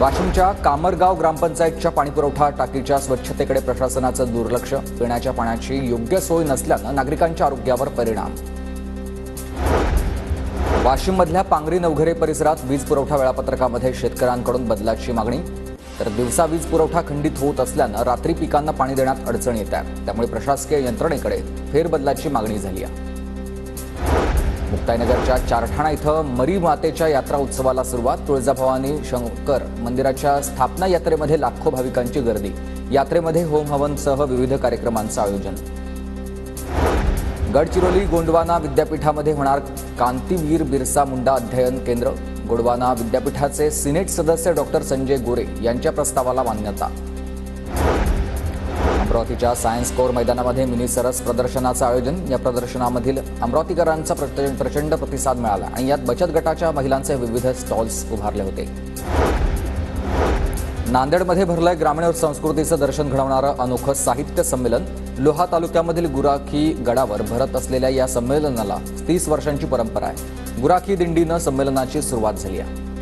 वाशिमच्या कामरगाव ग्रामपंचायतच्या पाणीपुरवठा टाकीच्या स्वच्छतेकडे प्रशासनाचं दुर्लक्ष, पिण्याच्या पाण्याची योग्य सोय नसल्यानं नागरिकांच्या आरोग्यावर परिणाम। वाशिममधल्या पांगरी नवघरे परिसरात वीज पुरवठा वेळापत्रकामध्ये शेतकऱ्यांकडून बदलाची मागणी, तर दिवसा वीज पुरवठा खंडित होत असल्यानं रात्री पिकांना पाणी देण्यात अडचण येत आहे। त्यामुळे प्रशासकीय यंत्रणेकडे फेरबदलाची मागणी झाली आहे। मुक्ताईनगरच्या चारठाणा इथं मरी मातेच्या यात्रा उत्सवाला सुरुवात। तुळजाभवानी शंकर मंदिराच्या स्थापना यात्रेमध्ये लाखो भाविकांची गर्दी। यात्रेमध्ये होम हवनसह विविध कार्यक्रमांचं आयोजन। गडचिरोली गोंडवाना विद्यापीठामध्ये होणार कांतीवीर बिरसा मुंडा अध्ययन केंद्र। गोंडवाना विद्यापीठाचे सिनेट सदस्य डॉक्टर संजय गोरे यांच्या प्रस्तावाला मान्यता। अमरावतीच्या सायन्स कोर मैदानामध्ये मिनी सरस प्रदर्शनाचं आयोजन। या प्रदर्शनामधील अमरावतीकरांचा प्रचंड प्रतिसाद मिळाला आणि यात बचत गटाच्या महिलांचे विविध स्टॉल्स उभारले होते। नांदेडमध्ये भरलंय ग्रामीण संस्कृतीचं दर्शन घडवणारं अनोखं साहित्य संमेलन। लोहा तालुक्यामधील गुराखी गडावर भरत असलेल्या या संमेलनाला 30 वर्षांची परंपरा आहे। गुराखी दिंडीनं संमेलनाची सुरुवात झाली आहे।